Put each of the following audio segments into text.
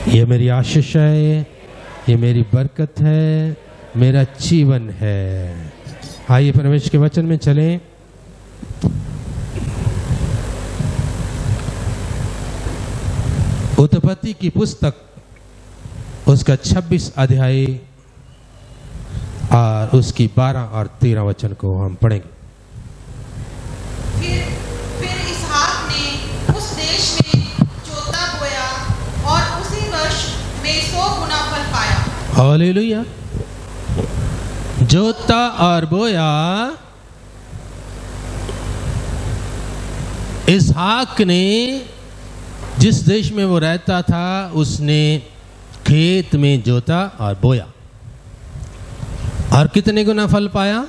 ये मेरी आशीष है, ये मेरी बरकत है, मेरा जीवन है। आइए परमेश्वर के वचन में चलें। उत्पत्ति की पुस्तक उसका 26 अध्याय और उसकी 12 और 13 वचन को हम पढ़ेंगे। फिर इसहाक ने उस देश में जोता बोया और उसी वर्ष में 100 गुना फल पाया। हालेलुया। जोता और बोया। इसहाक ने जिस देश में वो रहता था उसने खेत में जोता और बोया और कितने गुना फल पाया?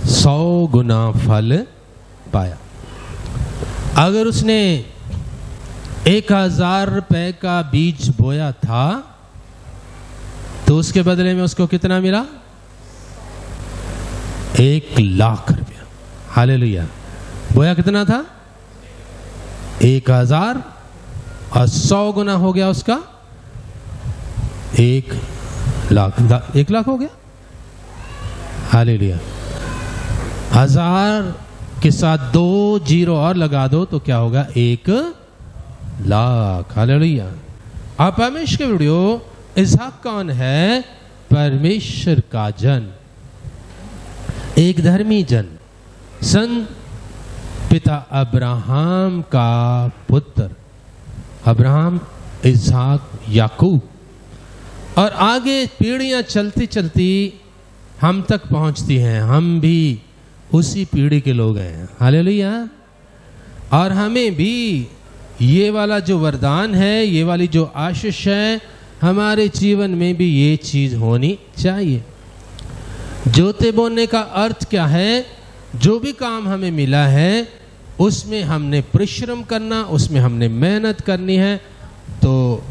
100 गुना फल पाया। अगर उसने 1000 रुपए का बीज बोया था तो उसके बदले में उसको कितना मिला? 1,00,000 रुपया। हालेलुया। बोया कितना था? 1000 और 100 गुना हो गया उसका 1,00,000। 1,00,000 हो गया। हालेलुया। 1000 के साथ 2 जीरो और लगा दो तो क्या होगा? 1,00,000। हालेलुया। आप परमेश्वर के वीडियो इसहाक कौन है? परमेश्वर का जन, एक धर्मी जन, सन पिता अब्राहम का पुत्र। अब्राहम, इसहाक, याकूब और आगे पीढ़ियां चलती चलती हम तक पहुंचती हैं। हम भी उसी पीढ़ी के लोग हैं। हालेलुया। और हमें भी ये वाला जो वरदान है, ये वाली जो आशीष है, हमारे जीवन में भी ये चीज होनी चाहिए। जोते बोने का अर्थ क्या है? जो भी काम हमें मिला है उसमें हमने परिश्रम करना, उसमें हमने मेहनत करनी है। तो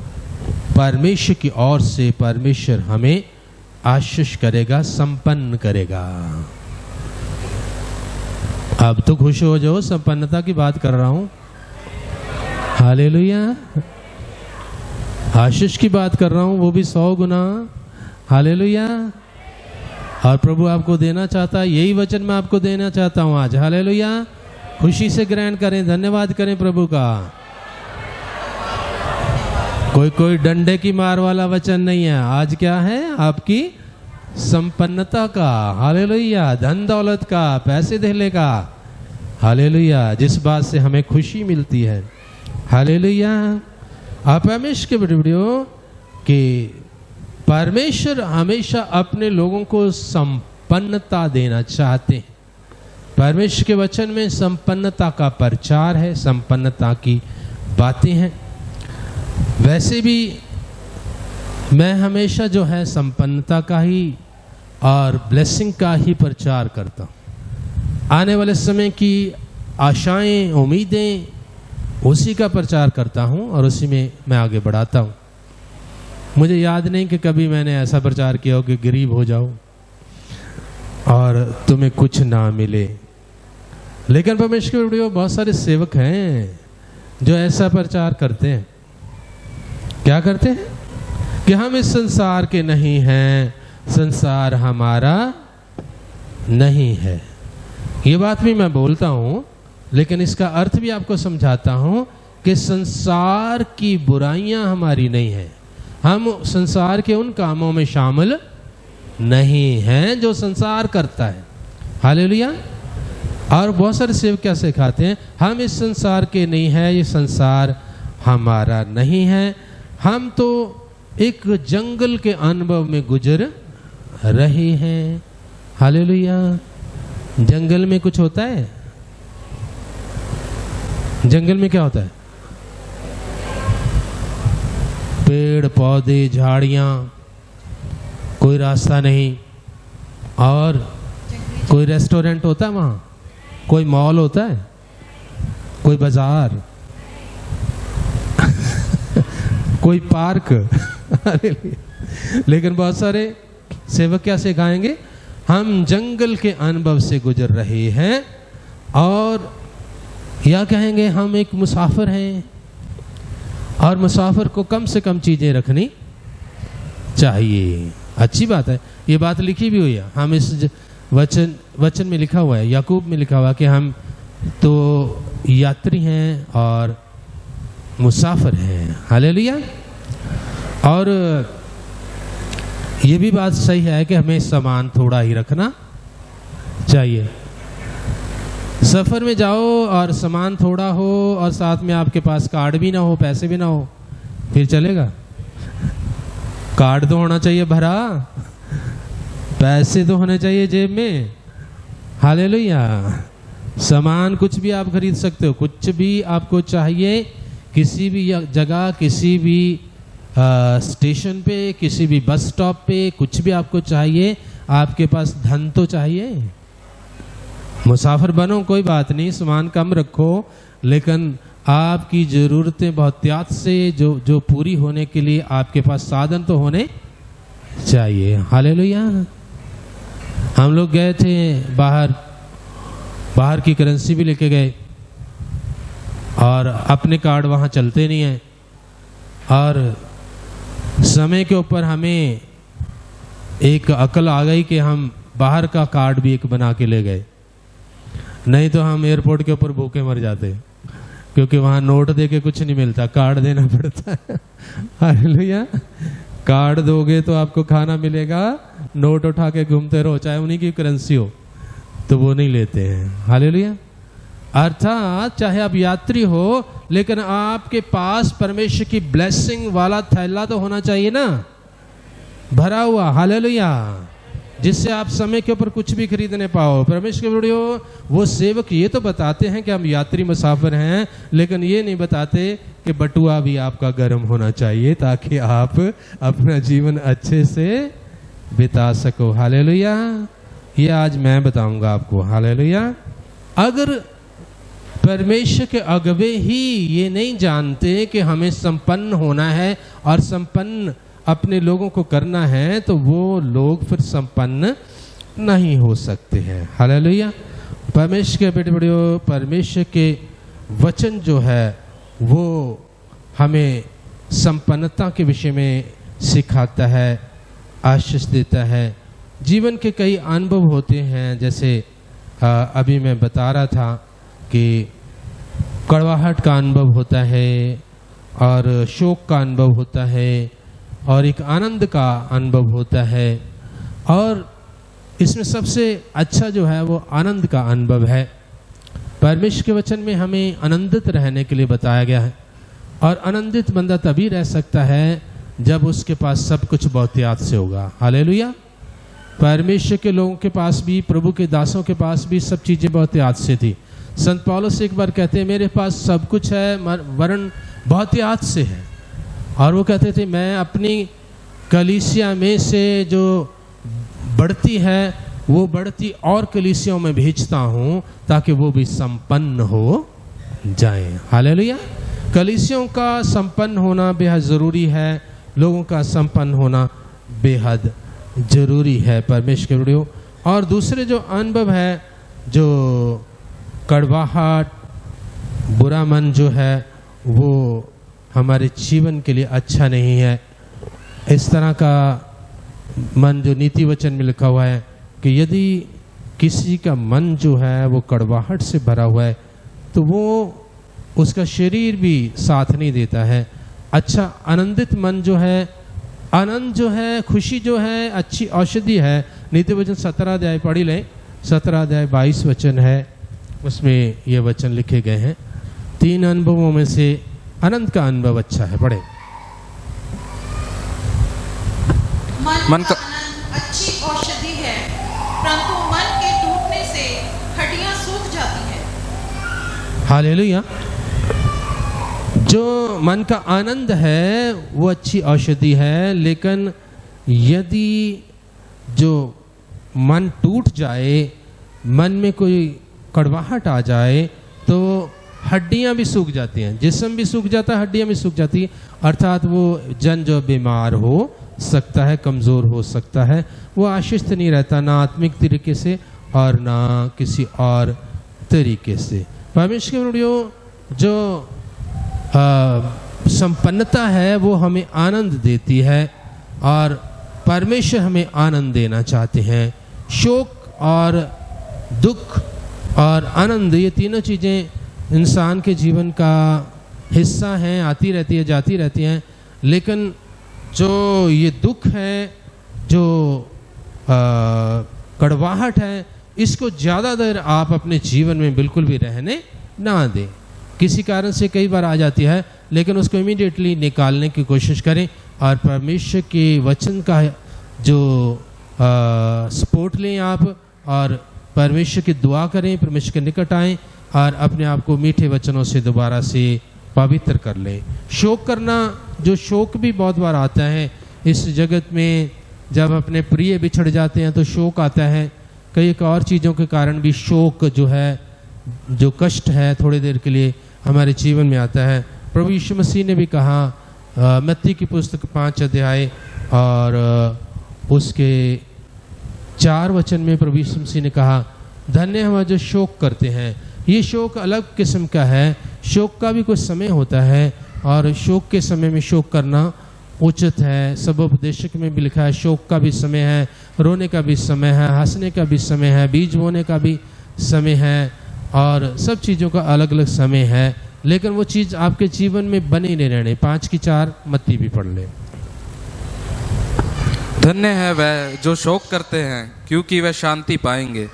परमेश्वर की ओर से परमेश्वर हमें आशीष करेगा, संपन्न करेगा। अब तो खुश हो जाओ, संपन्नता की बात कर रहा हूं। हालेलुया। आशीष की बात कर रहा हूं, वो भी 100 गुना। हालेलुया। और प्रभु आपको देना चाहता है, यही वचन मैं आपको देना चाहता हूं आज। हालेलुया। खुशी से ग्रहण करें, धन्यवाद करें प्रभु का। कोई डंडे की मार वाला वचन नहीं है। आज क्या है? आपकी संपन्नता का। हालेलुया। धन दौलत का, पैसे धेले का। हालेलुया। जिस बात से हमें खुशी मिलती है। हालेलुया। आप परमेश्वर के वीडियो कि परमेश्वर हमेशा अपने लोगों को संपन्नता देना चाहते हैं। परमेश्वर के वचन में संपन्नता का प्रचार है, संपन्नता की बातें हैं। वैसे भी मैं हमेशा जो है संपन्नता का ही और ब्लेसिंग का ही प्रचार करता हूँ। आने वाले समय की आशाएं, उम्मीदें, उसी का प्रचार करता हूँ और उसी में मैं आगे बढ़ाता हूँ। मुझे याद नहीं कि कभी मैंने ऐसा प्रचार किया हो कि गरीब हो जाओ और तुम्हें कुछ ना मिले। लेकिन परमेश्वर के वीडियो बहुत सारे सेवक हैं जो ऐसा प्रचार करते हैं। क्या करते हैं? कि हम इस संसार के नहीं हैं, संसार हमारा नहीं है। ये बात भी मैं बोलता हूं, लेकिन इसका अर्थ भी आपको समझाता हूं कि संसार की बुराइयां हमारी नहीं है। हम संसार के उन कामों में शामिल नहीं हैं जो संसार करता है। हालेलुया। और बहुत सारे सेवक क्या सिखाते हैं? हम इस संसार के नहीं हैं, ये संसार हमारा नहीं है। हम तो एक जंगल के अनुभव में गुजर रहे हैं। हालेलुया। जंगल में कुछ होता है? जंगल में क्या होता है? पेड़ पौधे, झाड़ियां, कोई रास्ता नहीं। और कोई रेस्टोरेंट होता है वहां? कोई मॉल होता है? कोई बाजार? कोई पार्क? लेकिन बहुत सारे सेवक क्या सिखाएंगे? हम जंगल के अनुभव से गुजर रहे हैं और या कहेंगे हम एक मुसाफिर हैं और मुसाफिर को कम से कम चीज़ें रखनी चाहिए। अच्छी बात है, ये बात लिखी भी हुई है। हम इस वचन में लिखा हुआ है, याकूब में लिखा हुआ है कि हम तो यात्री हैं और मुसाफिर हैं। हालेलुया। और ये भी बात सही है कि हमें सामान थोड़ा ही रखना चाहिए। सफ़र में जाओ और सामान थोड़ा हो और साथ में आपके पास कार्ड भी ना हो, पैसे भी ना हो, फिर चलेगा? कार्ड तो होना चाहिए भरा, पैसे तो होने चाहिए जेब में। हालेलुया। सामान कुछ भी आप खरीद सकते हो, कुछ भी आपको चाहिए, किसी भी जगह, किसी भी स्टेशन पे, किसी भी बस स्टॉप पे, कुछ भी आपको चाहिए, आपके पास धन तो चाहिए। मुसाफिर बनो, कोई बात नहीं, सामान कम रखो, लेकिन आपकी ज़रूरतें बहुतायत से जो पूरी होने के लिए आपके पास साधन तो होने चाहिए। हालेलुया। हम लोग गए थे बाहर की करेंसी भी लेके गए और अपने कार्ड वहाँ चलते नहीं हैं, और समय के ऊपर हमें एक अकल आ गई कि हम बाहर का कार्ड भी एक बना के ले गए, नहीं तो हम एयरपोर्ट के ऊपर भूखे मर जाते, क्योंकि वहाँ नोट दे के कुछ नहीं मिलता, कार्ड देना पड़ता है। हालेलुया। कार्ड दोगे तो आपको खाना मिलेगा, नोट उठा के घूमते रहो, चाहे उन्हीं की करेंसी हो, तो वो नहीं लेते हैं। हालेलुया। अर्थात चाहे आप यात्री हो, लेकिन आपके पास परमेश्वर की ब्लेसिंग वाला थैला तो होना चाहिए ना, भरा हुआ। हालेलुया। जिससे आप समय के ऊपर कुछ भी खरीदने पाओ। परमेश्वर के वीडियो वो सेवक ये तो बताते हैं कि हम यात्री मुसाफिर हैं, लेकिन ये नहीं बताते कि बटुआ भी आपका गर्म होना चाहिए, ताकि आप अपना जीवन अच्छे से बिता सको। हालेलुया। ये आज मैं बताऊंगा आपको। हालेलुया। अगर परमेश्वर के अगुवे ही ये नहीं जानते कि हमें संपन्न होना है और संपन्न अपने लोगों को करना है, तो वो लोग फिर संपन्न नहीं हो सकते हैं। हालेलुया। परमेश्वर के बेटे बड़ियो, परमेश्वर के वचन जो है वो हमें संपन्नता के विषय में सिखाता है, आशीष देता है। जीवन के कई अनुभव होते हैं, जैसे अभी मैं बता रहा था कि कड़वाहट का अनुभव होता है और शोक का अनुभव होता है और एक आनंद का अनुभव होता है, और इसमें सबसे अच्छा जो है वो आनंद का अनुभव है। परमेश्वर के वचन में हमें आनंदित रहने के लिए बताया गया है, और आनंदित बंदा तभी रह सकता है जब उसके पास सब कुछ बहुतायत से होगा। हालेलुया। परमेश्वर के लोगों के पास भी, प्रभु के दासों के पास भी सब चीज़ें बहुतायत से थी। संत पौलुस एक बार कहते हैं, मेरे पास सब कुछ है वरन बहुतायत से है। और वो कहते थे, मैं अपनी कलीसिया में से जो बढ़ती है वो बढ़ती और कलीसियाओं में भेजता हूँ, ताकि वो भी संपन्न हो जाएं। हालेलुया। कलीसियाओं का संपन्न होना बेहद ज़रूरी है, लोगों का संपन्न होना बेहद ज़रूरी है। परमेश्वर के वीडियो। और दूसरे जो अनुभव है, जो कड़वाहट, बुरा मन जो है, वो हमारे जीवन के लिए अच्छा नहीं है। इस तरह का मन जो नीति वचन में लिखा हुआ है कि यदि किसी का मन जो है वो कड़वाहट से भरा हुआ है, तो वो उसका शरीर भी साथ नहीं देता है। अच्छा आनंदित मन जो है, आनंद जो है, खुशी जो है, अच्छी औषधि है। नीति वचन 17 अध्याय पढ़ी लें, 17 अध्याय 22 वचन है, उसमें ये वचन लिखे गए हैं। 3 अनुभवों में से आनंद का अनुभव अच्छा है। पढ़े। मन का आनंद अच्छी औषधि है, परंतु मन के टूटने से हड्डियां सूख जाती है। हालेलुया। जो मन का आनंद है वो अच्छी औषधि है, लेकिन यदि जो मन टूट जाए, मन में कोई कड़वाहट आ जाए, तो हड्डियां भी सूख जाती हैं, जिस्म भी सूख जाता है, हड्डियां भी सूख जाती हैं। अर्थात वो जन जो बीमार हो सकता है, कमज़ोर हो सकता है, वो आशीष नहीं रहता, ना आत्मिक तरीके से और ना किसी और तरीके से। परमेश्वर के वीडियो जो संपन्नता है वो हमें आनंद देती है और परमेश्वर हमें आनंद देना चाहते हैं। शोक और दुख और आनंद, ये तीनों चीज़ें इंसान के जीवन का हिस्सा हैं, आती रहती है जाती रहती हैं। लेकिन जो ये दुख है, जो कड़वाहट है, इसको ज़्यादा देर आप अपने जीवन में बिल्कुल भी रहने ना दें। किसी कारण से कई बार आ जाती है, लेकिन उसको इमीडिएटली निकालने की कोशिश करें और परमेश्वर के वचन का जो सपोर्ट लें आप, और परमेश्वर की दुआ करें, परमेश्वर के निकट आएँ और अपने आप को मीठे वचनों से दोबारा से पवित्र कर लें। शोक करना, जो शोक भी बहुत बार आता है इस जगत में, जब अपने प्रिय बिछड़ जाते हैं तो शोक आता है। कई एक और चीज़ों के कारण भी शोक जो है, जो कष्ट है, थोड़ी देर के लिए हमारे जीवन में आता है। प्रभु यीशु मसीह ने भी कहा, मत्ती की पुस्तक 5 अध्याय और उसके 4 वचन में प्रभु यीशु मसीह ने कहा, धन्य हम जो शोक करते हैं। ये शोक अलग किस्म का है। शोक का भी कुछ समय होता है और शोक के समय में शोक करना उचित है। सब उपदेशक में भी लिखा है, शोक का भी समय है, रोने का भी समय है, हंसने का भी समय है, बीज बोने का भी समय है, और सब चीज़ों का अलग अलग समय है। लेकिन वो चीज़ आपके जीवन में बनी नहीं रहने। 5 की 4 मत्ती भी पढ़ ले। धन्य है वह जो शोक करते हैं, क्योंकि वह शांति पाएंगे।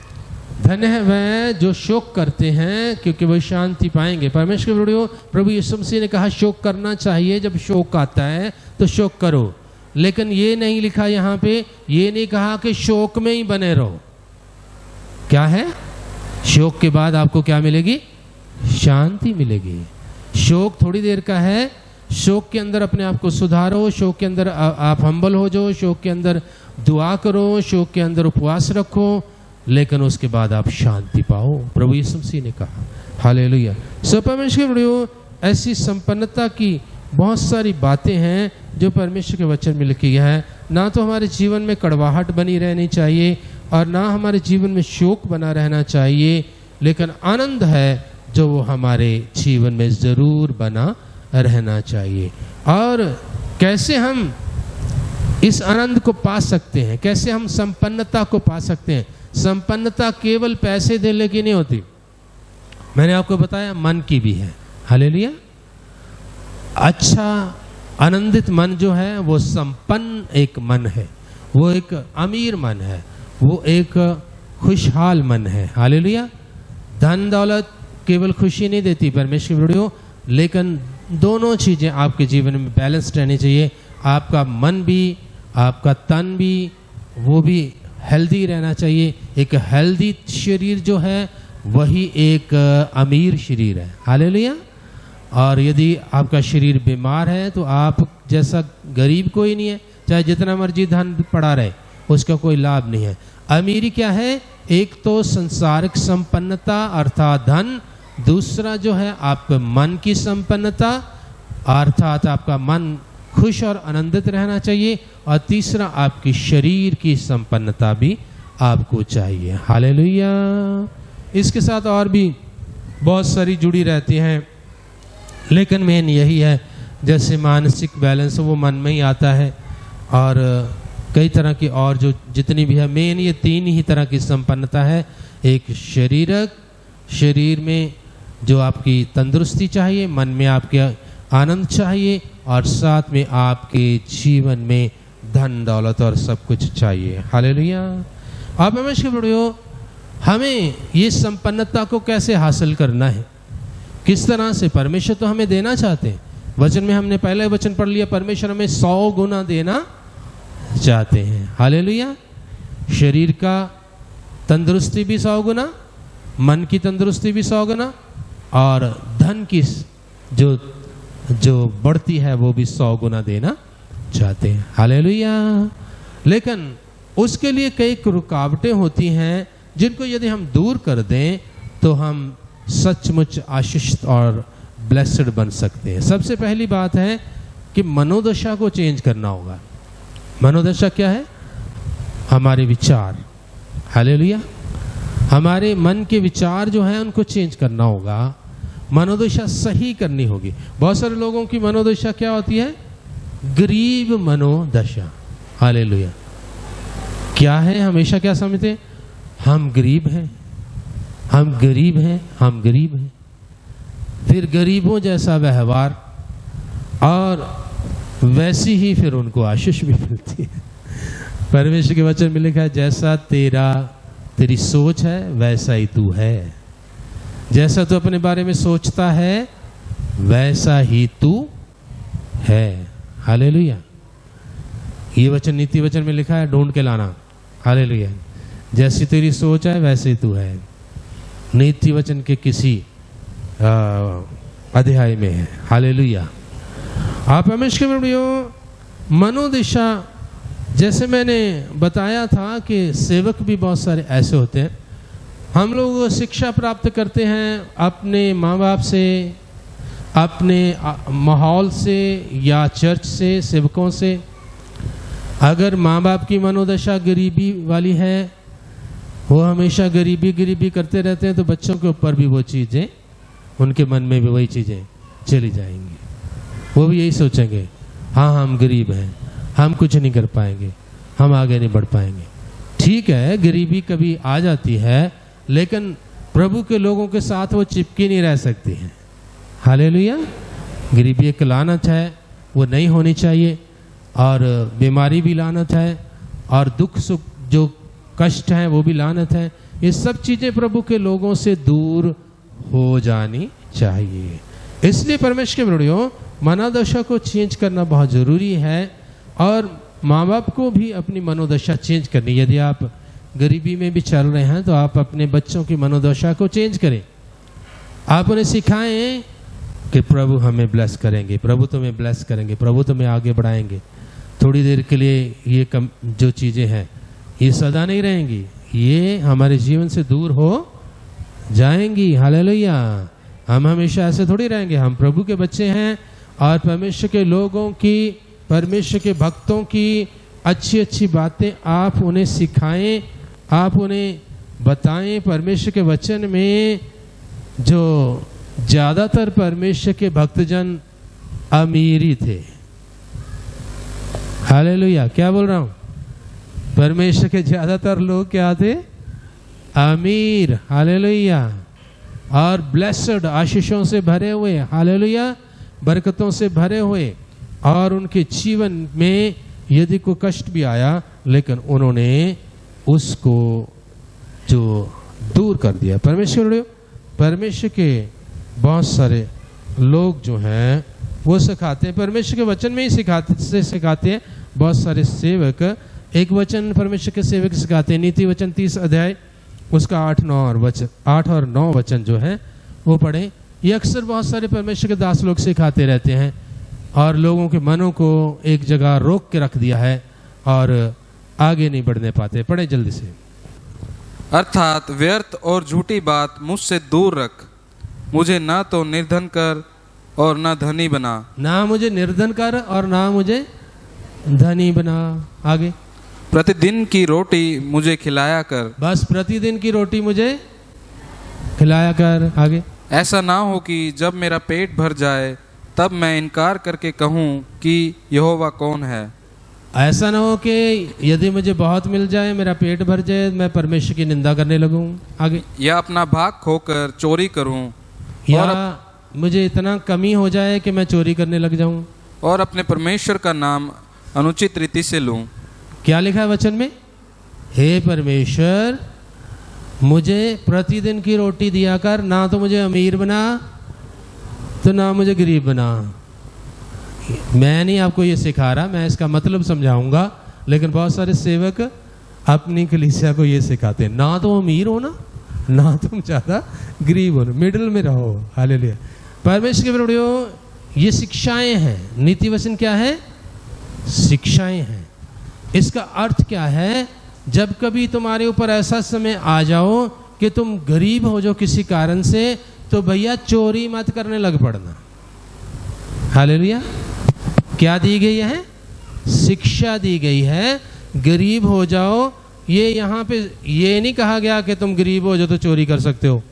धन्य है वह जो शोक करते हैं, क्योंकि वह शांति पाएंगे। परमेश्वर के वीडियो, प्रभु यीशु मसीह ने कहा शोक करना चाहिए। जब शोक आता है तो शोक करो, लेकिन ये नहीं लिखा यहाँ पे, ये नहीं कहा कि शोक में ही बने रहो। क्या है? शोक के बाद आपको क्या मिलेगी? शांति मिलेगी। शोक थोड़ी देर का है। शोक के अंदर अपने आप को सुधारो, शोक के अंदर आप हम्बल हो जाओ, शोक के अंदर दुआ करो, शोक के अंदर उपवास रखो, लेकिन उसके बाद आप शांति पाओ। प्रभु यीशु मसीह ने कहा, हालेलुया। सो परमेश्वर, ऐसी संपन्नता की बहुत सारी बातें हैं जो परमेश्वर के वचन में लिखी है। ना तो हमारे जीवन में कड़वाहट बनी रहनी चाहिए और ना हमारे जीवन में शोक बना रहना चाहिए, लेकिन आनंद है जो वो हमारे जीवन में ज़रूर बना रहना चाहिए। और कैसे हम इस आनंद को पा सकते हैं, कैसे हम संपन्नता को पा सकते हैं? संपन्नता केवल पैसे देने की नहीं होती। मैंने आपको बताया मन की भी है। हालेलुया। अच्छा आनंदित मन जो है वो संपन्न एक मन है, वो एक अमीर मन है, वो एक खुशहाल मन है। हालेलुया। धन दौलत केवल खुशी नहीं देती परमेश्वर वीडियो, लेकिन दोनों चीज़ें आपके जीवन में बैलेंस रहनी चाहिए। आपका मन भी, आपका तन भी, वो भी हेल्दी रहना चाहिए। एक हेल्दी शरीर जो है वही एक अमीर शरीर है। हालेलुया। और यदि आपका शरीर बीमार है तो आप जैसा गरीब कोई नहीं है, चाहे जितना मर्जी धन पड़ा रहे, उसका कोई लाभ नहीं है। अमीरी क्या है? एक तो संसारिक संपन्नता अर्थात धन, दूसरा जो है आपके मन की संपन्नता अर्थात आपका मन खुश और आनंदित रहना चाहिए, और तीसरा आपकी शरीर की संपन्नता भी आपको चाहिए। हालेलुया। इसके साथ और भी बहुत सारी जुड़ी रहती हैं, लेकिन मेन यही है, जैसे मानसिक बैलेंस वो मन में ही आता है, और कई तरह की और जो जितनी भी है, मेन ये 3 ही तरह की संपन्नता है। एक शारीरिक, शरीर में जो आपकी तंदुरुस्ती चाहिए, मन में आपके आनंद चाहिए, और साथ में आपके जीवन में धन दौलत और सब कुछ चाहिए। हालेलुया। आप परमेश्वर बड़ियो, हमें ये संपन्नता को कैसे हासिल करना है, किस तरह से? परमेश्वर तो हमें देना चाहते हैं। वचन में हमने पहले वचन पढ़ लिया, परमेश्वर हमें 100 गुना देना चाहते हैं। हालेलुया। शरीर का तंदुरुस्ती भी 100 गुना, मन की तंदुरुस्ती भी 100 गुना, और धन की जो बढ़ती है वो भी 100 गुना देना चाहते हैं। हालेलुया। लेकिन उसके लिए कई रुकावटें होती हैं, जिनको यदि हम दूर कर दें तो हम सचमुच आशीषित और ब्लेस्ड बन सकते हैं। सबसे पहली बात है कि मनोदशा को चेंज करना होगा। मनोदशा क्या है? हमारे विचार। हालेलुया। हमारे मन के विचार जो हैं उनको चेंज करना होगा। मनोदशा सही करनी होगी। बहुत सारे लोगों की मनोदशा क्या होती है? गरीब मनोदशा। हालेलुया। क्या है? हमेशा क्या समझते हैं? हम गरीब हैं, हम गरीब हैं, हम गरीब हैं। फिर गरीबों जैसा व्यवहार, और वैसी ही फिर उनको आशीष भी मिलती है। परमेश्वर के वचन में लिखा है, जैसा तेरी सोच है वैसा ही तू है। जैसा तू अपने बारे में सोचता है वैसा ही तू है। हालेलुया। ये वचन नीति वचन में लिखा है, ढूंढ के लाना। हालेलुया। जैसी तेरी सोच है वैसे ही तू है। नीति वचन के किसी अध्याय में है। हालेलुया। आप परमेश्वर के प्रियो, मनोदशा, जैसे मैंने बताया था कि सेवक भी बहुत सारे ऐसे होते हैं। हम लोग शिक्षा प्राप्त करते हैं अपने माँ बाप से, अपने माहौल से या चर्च से, सेवकों से। अगर माँ बाप की मनोदशा गरीबी वाली है, वो हमेशा गरीबी गरीबी करते रहते हैं, तो बच्चों के ऊपर भी वो चीज़ें, उनके मन में भी वही चीज़ें चली जाएंगी। वो भी यही सोचेंगे, हाँ हम गरीब हैं, हम कुछ नहीं कर पाएंगे, हम आगे नहीं बढ़ पाएंगे। ठीक है, गरीबी कभी आ जाती है, लेकिन प्रभु के लोगों के साथ वो चिपकी नहीं रह सकती है। हालेलुया। गरीबी एक लानत है, वो नहीं होनी चाहिए। और बीमारी भी लानत है, और दुख सुख जो कष्ट है वो भी लानत है। ये सब चीज़ें प्रभु के लोगों से दूर हो जानी चाहिए। इसलिए परमेश्वर के बड़ियों, मनोदशा को चेंज करना बहुत ज़रूरी है, और माँ बाप को भी अपनी मनोदशा चेंज करनी। यदि आप गरीबी में भी चल रहे हैं तो आप अपने बच्चों की मनोदशा को चेंज करें। आप उन्हें सिखाएं कि प्रभु हमें ब्लेस करेंगे, प्रभु तुम्हें ब्लेस करेंगे, प्रभु तुम्हें आगे बढ़ाएंगे। थोड़ी देर के लिए ये जो चीज़ें हैं ये सदा नहीं रहेंगी, ये हमारे जीवन से दूर हो जाएंगी। हालेलुया। हम हमेशा ऐसे थोड़ी रहेंगे। हम प्रभु के बच्चे हैं, और परमेश्वर के लोगों की, परमेश्वर के भक्तों की अच्छी अच्छी बातें आप उन्हें सिखाएं, आप उन्हें बताएं। परमेश्वर के वचन में जो ज़्यादातर परमेश्वर के भक्तजन अमीरी थे। हालेलुया। क्या बोल रहा हूँ? परमेश्वर के ज़्यादातर लोग क्या थे? अमीर। हालेलुया। और ब्लेस्ड, आशीषों से भरे हुए। हालेलुया। बरकतों से भरे हुए। और उनके जीवन में यदि कोई कष्ट भी आया, लेकिन उन्होंने उसको जो दूर कर दिया। परमेश्वर के बहुत सारे लोग जो हैं वो सिखाते हैं, परमेश्वर के वचन में ही सिखाते हैं। बहुत सारे सेवक एक वचन परमेश्वर के सेवक सिखाते हैं। नीति वचन 30 अध्याय उसका 8 और 9 वचन जो है वो पढ़ें। ये अक्सर बहुत सारे परमेश्वर के दास लोग सिखाते रहते हैं, और लोगों के मनों को एक जगह रोक के रख दिया है, और आगे नहीं बढ़ने पाते। पढ़े जल्दी से। अर्थात व्यर्थ और झूठी बात मुझसे दूर रख। मुझे ना तो निर्धन कर और ना धनी बना। ना मुझे निर्धन कर और ना मुझे धनी बना। आगे। प्रतिदिन की रोटी मुझे खिलाया कर। बस प्रतिदिन की रोटी मुझे खिलाया कर। आगे। ऐसा ना हो कि जब मेरा पेट भर जाए तब मैं इनकार करके कहूँ कि यहोवा कौन है। ऐसा ना हो कि यदि मुझे बहुत मिल जाए, मेरा पेट भर जाए, मैं परमेश्वर की निंदा करने लगूं। आगे। या अपना भाग खोकर चोरी करूं, या मुझे इतना कमी हो जाए कि मैं चोरी करने लग जाऊं, और अपने परमेश्वर का नाम अनुचित रीति से लूं। क्या लिखा है वचन में? हे परमेश्वर, मुझे प्रतिदिन की रोटी दिया कर, ना तो मुझे अमीर बना तो ना मुझे गरीब बना। मैं नहीं आपको ये सिखा रहा, मैं इसका मतलब समझाऊंगा, लेकिन बहुत सारे सेवक अपनी कलीसिया को ये सिखाते हैं, ना तो अमीर हो ना तुम ज़्यादा गरीब हो, मिडिल में रहो। हालेलुया। परमेश्वर के बड़े, ये शिक्षाएं हैं। नीति वचन क्या है? शिक्षाएं हैं। इसका अर्थ क्या है? जब कभी तुम्हारे ऊपर ऐसा समय आ जाओ कि तुम गरीब हो जो किसी कारण से, तो भैया चोरी मत करने लग पड़ना। हालेलुया। क्या दी गई है? शिक्षा दी गई है। गरीब हो जाओ, ये यहाँ पे ये नहीं कहा गया कि तुम गरीब हो जो तो चोरी कर सकते हो।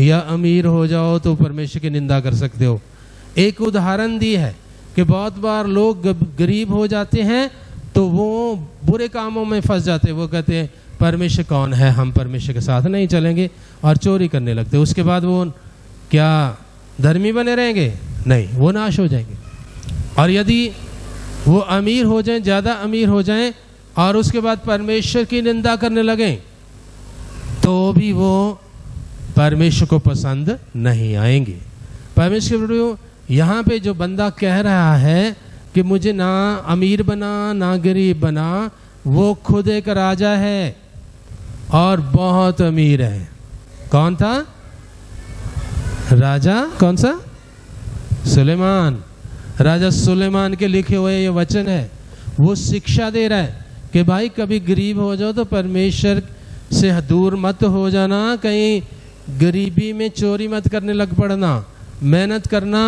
या अमीर हो जाओ तो परमेश्वर की निंदा कर सकते हो। एक उदाहरण दी है कि बहुत बार लोग गरीब हो जाते हैं तो वो बुरे कामों में फंस जाते हैं। वो कहते हैं परमेश्वर कौन है, हम परमेश्वर के साथ नहीं चलेंगे, और चोरी करने लगते हैं। उसके बाद वो क्या धर्मी बने रहेंगे? नहीं, वो नाश हो जाएंगे। और यदि वो अमीर हो जाएं, ज़्यादा अमीर हो जाएं, और उसके बाद परमेश्वर की निंदा करने लगें, तो भी वो परमेश्वर को पसंद नहीं आएंगे। परमेश्वर यहाँ पे जो बंदा कह रहा है कि मुझे ना अमीर बना ना गरीब बना, वो खुद एक राजा है और बहुत अमीर है। कौन था राजा? कौन सा? सुलेमान। राजा सुलेमान के लिखे हुए ये वचन है। वो शिक्षा दे रहा है कि भाई कभी गरीब हो जाओ तो परमेश्वर से दूर मत हो जाना, कहीं गरीबी में चोरी मत करने लग पड़ना, मेहनत करना,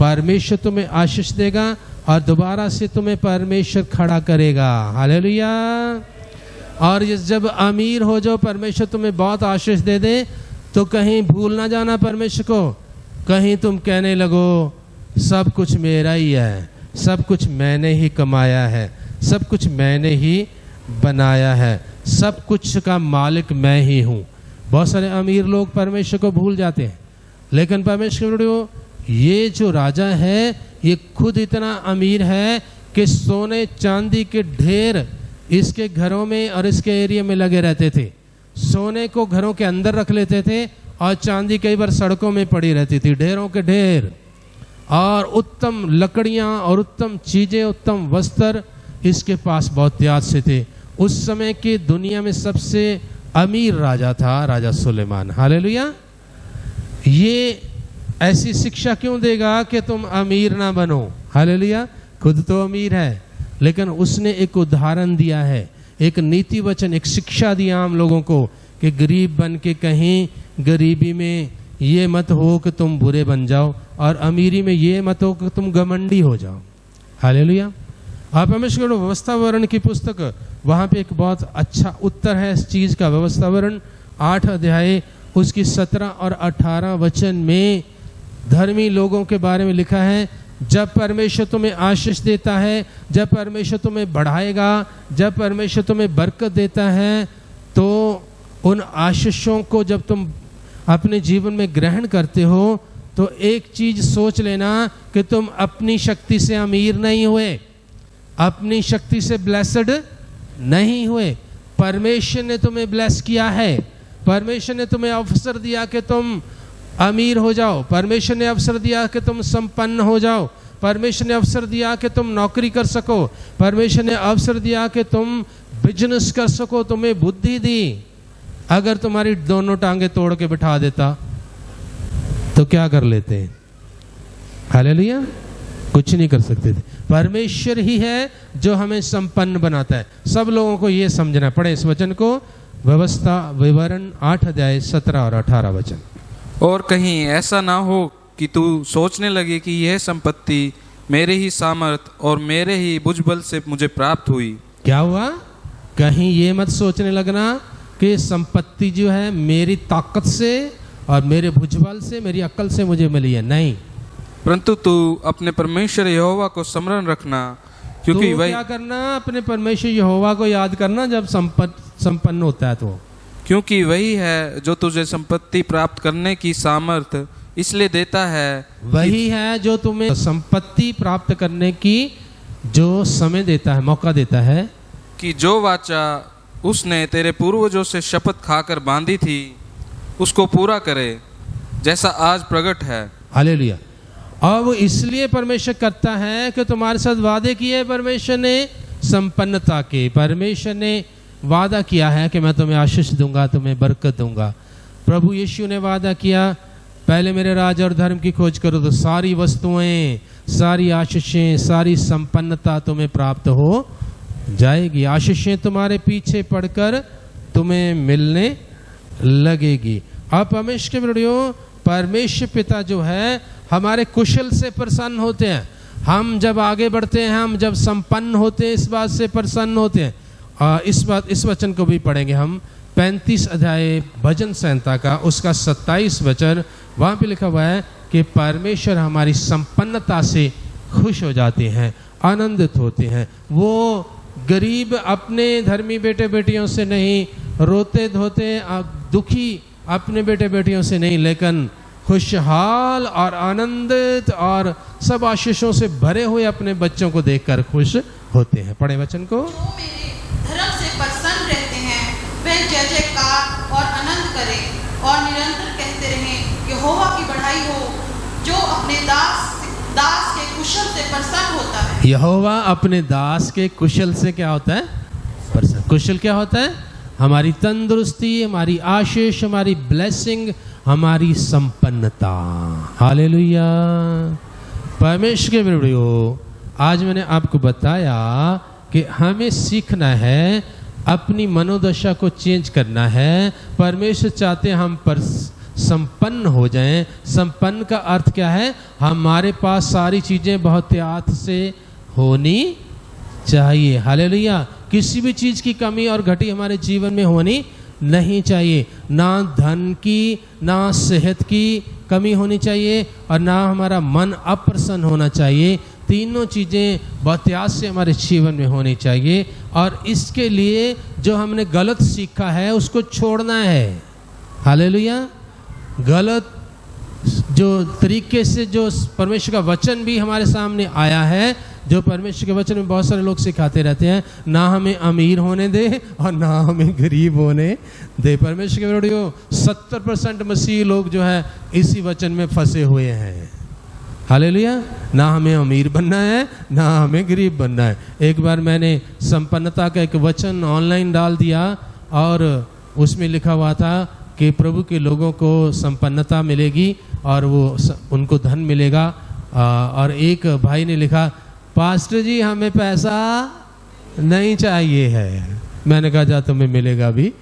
परमेश्वर तुम्हें आशीष देगा और दोबारा से तुम्हें परमेश्वर खड़ा करेगा। हालेलुया। और जब अमीर हो जाओ, परमेश्वर तुम्हें बहुत आशीष दे दे, तो कहीं भूल ना जाना परमेश्वर को, कहीं तुम कहने लगो सब कुछ मेरा ही है, सब कुछ मैंने ही कमाया है, सब कुछ मैंने ही बनाया है, सब कुछ का मालिक मैं ही हूँ। बहुत सारे अमीर लोग परमेश्वर को भूल जाते हैं, लेकिन परमेश्वर ये जो राजा है ये खुद इतना अमीर है कि सोने चांदी के ढेर इसके घरों में और इसके एरिया में लगे रहते थे। सोने को घरों के अंदर रख लेते थे और चांदी कई बार सड़कों में पड़ी रहती थी, ढेरों के ढेर। और उत्तम लकड़ियां और उत्तम चीजें, उत्तम वस्त्र इसके पास बहुत त्याग से थे। उस समय की दुनिया में सबसे अमीर राजा था राजा सुलेमान। हालेलुया। ये ऐसी शिक्षा क्यों देगा कि तुम अमीर ना बनो? हालेलुया। खुद तो अमीर है, लेकिन उसने एक उदाहरण दिया है, एक नीति वचन, एक शिक्षा दिया हम लोगों को कि गरीब बन के कहीं गरीबी में ये मत हो कि तुम बुरे बन जाओ, और अमीरी में ये मत हो कि तुम घमंडी हो जाओ। हालेलुया। आप परमेश्वर व्यवस्थावरण की पुस्तक, वहाँ पे एक बहुत अच्छा उत्तर है इस चीज़ का। व्यवस्थावरण 8 अध्याय उसकी 17 और 18 वचन में धर्मी लोगों के बारे में लिखा है। जब परमेश्वर तुम्हें आशीष देता है, जब परमेश्वर तुम्हें बढ़ाएगा, जब परमेश्वर तुम्हें बरकत देता है, तो उन आशीषों को जब तुम अपने जीवन में ग्रहण करते हो, तो एक चीज सोच लेना कि तुम अपनी शक्ति से अमीर नहीं हुए, अपनी शक्ति से ब्लेस्ड नहीं हुए। परमेश्वर ने तुम्हें ब्लेस किया है। परमेश्वर ने तुम्हें अवसर दिया कि तुम अमीर हो जाओ। परमेश्वर ने अवसर दिया कि तुम संपन्न हो जाओ। परमेश्वर ने अवसर दिया कि तुम नौकरी कर सको। परमेश्वर ने अवसर दिया कि तुम बिजनेस कर सको। तुम्हें बुद्धि दी। अगर तुम्हारी दोनों टांगे तोड़ के बिठा देता तो क्या कर लेते? हालेलुया। कुछ नहीं कर सकते थे। परमेश्वर ही है जो हमें संपन्न बनाता है। सब लोगों को ये समझना पड़े इस वचन को। व्यवस्था विवरण 8 अध्याय 17 और 18 वचन। और कहीं ऐसा ना हो कि तू सोचने लगे कि यह संपत्ति मेरे ही सामर्थ और मेरे ही भुजबल से मुझे प्राप्त हुई। क्या हुआ? कहीं ये मत सोचने लगना कि संपत्ति जो है मेरी ताकत से और मेरे भुजबल से, मेरी अक्ल से मुझे मिली है। नहीं, परंतु तू अपने परमेश्वर यहोवा को स्मरण रखना, क्योंकि तो वही क्या करना? अपने परमेश्वर यहोवा को याद करना जब संपन्न होता है तो, क्योंकि वही है जो तुझे संपत्ति प्राप्त करने की सामर्थ इसलिए देता है। वही है जो तुम्हें संपत्ति प्राप्त करने की जो समय देता है, मौका देता है, कि जो वाचा उसने तेरे पूर्वजों से शपथ खाकर बांधी थी उसको पूरा करे, जैसा आज प्रकट है। हालेलुया। और वो इसलिए परमेश्वर करता है कि तुम्हारे साथ वादे किए परमेश्वर ने संपन्नता के। परमेश्वर ने वादा किया है कि मैं तुम्हें आशीष दूंगा, तुम्हें बरकत दूंगा। प्रभु यीशु ने वादा किया, पहले मेरे राज और धर्म की खोज करो तो सारी वस्तुएं, सारी आशीषें, सारी संपन्नता तुम्हें प्राप्त हो जाएगी। आशीषें तुम्हारे पीछे पड़कर तुम्हें मिलने लगेगी। अब परमेश्वर पिता जो है हमारे कुशल से प्रसन्न होते हैं। हम जब आगे बढ़ते हैं, हम जब संपन्न होते हैं, इस बात से प्रसन्न होते हैं। इस वचन को भी पढ़ेंगे हम 35 अध्याय भजन संहिता का उसका 27 वचन, वहाँ पे लिखा हुआ है कि परमेश्वर हमारी संपन्नता से खुश हो जाते हैं, आनंदित होते हैं। वो गरीब अपने धर्मी बेटे बेटियों से नहीं, रोते धोते दुखी अपने बेटे बेटियों से नहीं, लेकिन खुशहाल और आनंदित और सब आशीषों से भरे हुए अपने बच्चों को देखकर खुश होते हैं। पढ़े वचन को। जो मेरे धर्म से प्रसन्न रहते हैं वे जय जयकार और आनंद करें और निरंतर कहते रहें, यहोवा की बढ़ाई हो। जो अपने दास के कुशल से प्रसन्न होता है। यहोवा अपने दास के कुशल से क्या होता है? प्रसन्न। कुशल क्या होता है? हमारी तंदुरुस्ती, हमारी आशीष, हमारी ब्लेसिंग, हमारी संपन्नता। हालेलुया। परमेश्वर के प्रियो, आज मैंने आपको बताया कि हमें सीखना है, अपनी मनोदशा को चेंज करना है। परमेश्वर चाहते हैं हम पर संपन्न हो जाएं। संपन्न का अर्थ क्या है? हमारे पास सारी चीजें बहुतायत से होनी चाहिए। हालेलुया। किसी भी चीज की कमी और घटी हमारे जीवन में होनी नहीं चाहिए। ना धन की, ना सेहत की कमी होनी चाहिए और ना हमारा मन अप्रसन्न होना चाहिए। तीनों चीज़ें बहुतायत से हमारे जीवन में होनी चाहिए और इसके लिए जो हमने गलत सीखा है उसको छोड़ना है। हालेलुया। गलत जो तरीके से जो परमेश्वर का वचन भी हमारे सामने आया है, जो परमेश्वर के वचन में बहुत सारे लोग सिखाते रहते हैं, ना हमें अमीर होने दे और ना हमें गरीब होने दे। परमेश्वर के वीडियो 70% मसीही लोग जो है इसी वचन में फंसे हुए हैं। हालेलुया। ना हमें अमीर बनना है, ना हमें गरीब बनना है। एक बार मैंने संपन्नता का एक वचन ऑनलाइन डाल दिया और उसमें लिखा हुआ था कि प्रभु के लोगों को संपन्नता मिलेगी और वो उनको धन मिलेगा। और एक भाई ने लिखा, पास्टर जी हमें पैसा नहीं चाहिए है। मैंने कहा, जा तुम्हें मिलेगा भी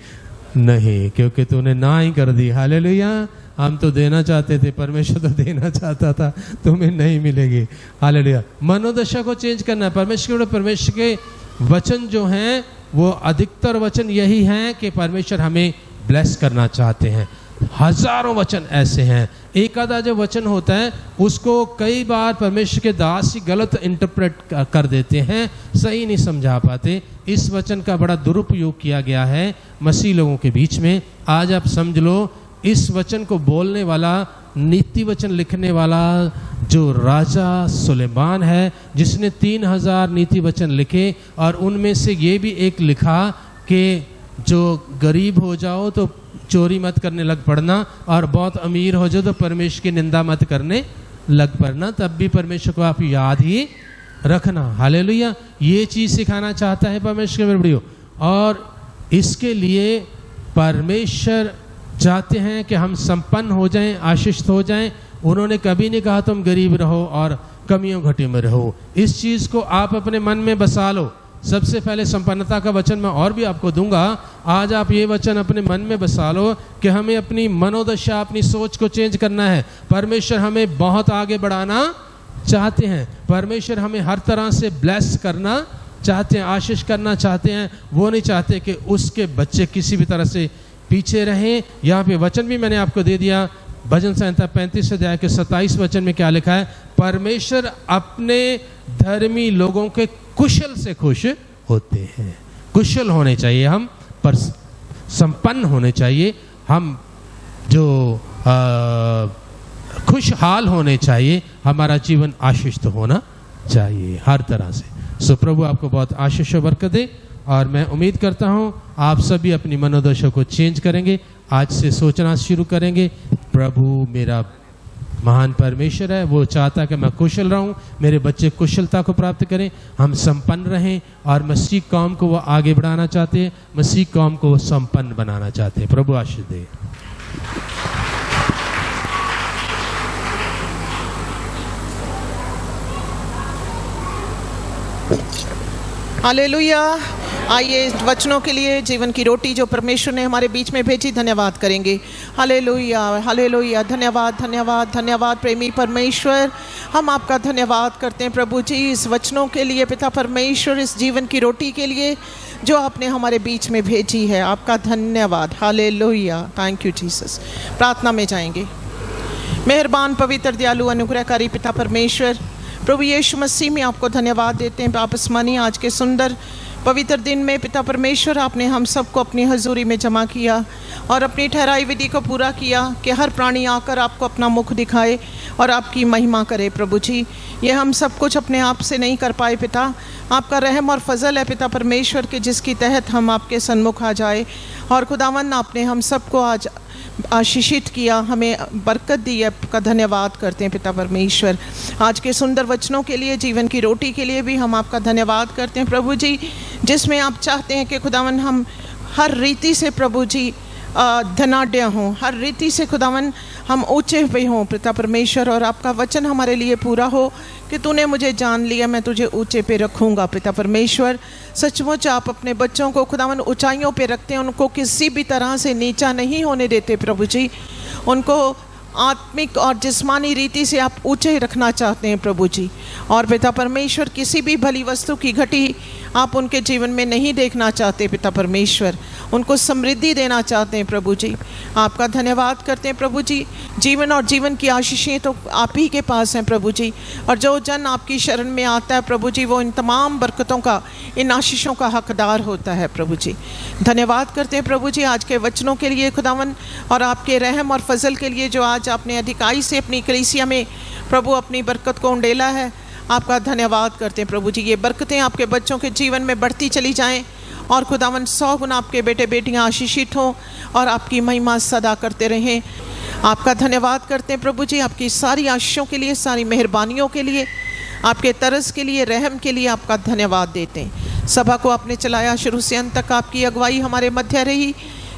नहीं, क्योंकि तूने ना ही कर दी। हालेलुया। हम तो देना चाहते थे, परमेश्वर तो देना चाहता था, तुम्हें नहीं मिलेगी। हालेलुया। मनोदशा को चेंज करना है। परमेश्वर के वचन जो हैं वो अधिकतर वचन यही हैं कि परमेश्वर हमें ब्लेस करना चाहते हैं। हजारों वचन ऐसे हैं। एक आधा जो वचन होता है उसको कई बार परमेश्वर के दास ही गलत इंटरप्रेट कर देते हैं, सही नहीं समझा पाते। इस वचन का बड़ा दुरुपयोग किया गया है मसीह लोगों के बीच में। आज आप समझ लो, इस वचन को बोलने वाला, नीति वचन लिखने वाला जो राजा सुलेमान है, जिसने 3000 नीति वचन लिखे और उनमें से ये भी एक लिखा कि जो गरीब हो जाओ तो चोरी मत करने लग पड़ना और बहुत अमीर हो जाओ तो परमेश्वर की निंदा मत करने लग पड़ना, तब भी परमेश्वर को आप याद ही रखना। हालेलुया। ये चीज़ सिखाना चाहता है परमेश्वर के बड़ियों। और इसके लिए परमेश्वर चाहते हैं कि हम संपन्न हो जाएं, आशीषित हो जाएं। उन्होंने कभी नहीं कहा तुम गरीब रहो और कमियों घटी में रहो। इस चीज़ को आप अपने मन में बसा लो। सबसे पहले संपन्नता का वचन मैं और भी आपको दूंगा। आज आप ये वचन अपने मन में बसा लो कि हमें अपनी मनोदशा, अपनी सोच को चेंज करना है। परमेश्वर हमें बहुत आगे बढ़ाना चाहते हैं। परमेश्वर हमें हर तरह से ब्लेस करना चाहते हैं, आशीष करना चाहते हैं। वो नहीं चाहते कि उसके बच्चे किसी भी तरह से पीछे रहें। यहाँ पे वचन भी मैंने आपको दे दिया। भजन संहिता 35 अध्याय के 27 वचन में क्या लिखा है? परमेश्वर अपने धर्मी लोगों के कुशल से खुश होते हैं। कुशल होने चाहिए हम, पर संपन्न होने चाहिए हम, जो खुशहाल होने चाहिए। हमारा जीवन आशीषित होना चाहिए हर तरह से। सो प्रभु आपको बहुत आशीष और बरकत दे और मैं उम्मीद करता हूँ आप सभी अपनी मनोदशा को चेंज करेंगे। आज से सोचना शुरू करेंगे, प्रभु मेरा महान परमेश्वर है, वो चाहता कि मैं कुशल रहूं, मेरे बच्चे कुशलता को प्राप्त करें, हम संपन्न रहें। और मसीह कौम को वो आगे बढ़ाना चाहते हैं, मसीह कौम को वो संपन्न बनाना चाहते हैं। प्रभु आशीष दे। हालेलुया। आइए वचनों के लिए, जीवन की रोटी जो परमेश्वर ने हमारे बीच में भेजी, धन्यवाद करेंगे। Hallelujah, hallelujah. धन्यवाद, धन्यवाद, धन्यवाद प्रेमी परमेश्वर। हम आपका धन्यवाद करते हैं प्रभु जी इस वचनों के लिए, पिता परमेश्वर, इस जीवन की रोटी के लिए जो आपने हमारे बीच में भेजी है। आपका धन्यवाद। Hallelujah, thank you Jesus. प्रार्थना में जाएंगे। मेहरबान पवित्र दयालु अनुग्रहकारी पिता परमेश्वर, प्रभु यीशु मसीह में आपको धन्यवाद देते हैं। वापस मानिए आज के सुंदर पवित्र दिन में पिता परमेश्वर आपने हम सबको अपनी हजूरी में जमा किया और अपनी ठहराई विधि को पूरा किया कि हर प्राणी आकर आपको अपना मुख दिखाए और आपकी महिमा करे। प्रभु जी, ये हम सब कुछ अपने आप से नहीं कर पाए पिता, आपका रहम और फजल है पिता परमेश्वर के, जिसकी तहत हम आपके सन्मुख आ जाए। और खुदावन आपने हम सबको आज आशीषित किया, हमें बरकत दी है, आपका धन्यवाद करते हैं पिता परमेश्वर। आज के सुंदर वचनों के लिए, जीवन की रोटी के लिए भी हम आपका धन्यवाद करते हैं प्रभु जी, जिसमें आप चाहते हैं कि खुदावन हम हर रीति से प्रभु जी धनाढ्य हों, हर रीति से खुदावन हम ऊंचे पे हों पिता परमेश्वर। और आपका वचन हमारे लिए पूरा हो कि तूने मुझे जान लिया, मैं तुझे ऊंचे पे रखूँगा पिता परमेश्वर। सचमुच आप अपने बच्चों को खुदावन ऊंचाइयों पे रखते हैं, उनको किसी भी तरह से नीचा नहीं होने देते प्रभु जी। उनको आत्मिक और जिस्मानी रीति से आप ऊंचे रखना चाहते हैं प्रभु जी। और पिता परमेश्वर, किसी भी भली वस्तु की घटी आप उनके जीवन में नहीं देखना चाहते पिता परमेश्वर, उनको समृद्धि देना चाहते हैं प्रभु जी। आपका धन्यवाद करते हैं प्रभु जी। जीवन और जीवन की आशीषें तो आप ही के पास हैं प्रभु जी, और जो जन आपकी शरण में आता है प्रभु जी, वो इन तमाम बरकतों का, इन आशीषों का हकदार होता है प्रभु जी। धन्यवाद करते हैं प्रभु जी आज के वचनों के लिए खुदावन, और आपके रहम और फजल के लिए जो आज आपने अधिकाई से अपनी कलीसिया में प्रभु अपनी बरकत को उंडेला है। आपका धन्यवाद करते हैं प्रभु जी। ये बरकतें आपके बच्चों के जीवन में बढ़ती चली जाएं और खुदावन 100 गुना आपके बेटे बेटियां आशीषित हों और आपकी महिमा सदा करते रहें। आपका धन्यवाद करते हैं प्रभु जी आपकी सारी आशीषों के लिए, सारी मेहरबानियों के लिए, आपके तरस के लिए, रहम के लिए आपका धन्यवाद देते हैं। सभा को आपने चलाया, शुरू से अंत तक आपकी अगुवाई हमारे मध्य रही,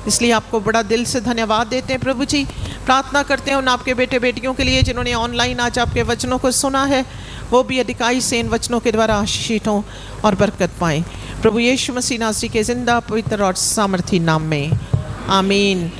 इसलिए आपको बड़ा दिल से धन्यवाद देते हैं प्रभु जी। प्रार्थना करते हैं उन आपके बेटे बेटियों के लिए जिन्होंने ऑनलाइन आज आपके वचनों को सुना है, वो भी अधिकाई से इन वचनों के द्वारा आशीषित हों और बरकत पाएं। प्रभु यीशु मसीह नासरी के जिंदा, पवित्र और सामर्थी नाम में आमीन।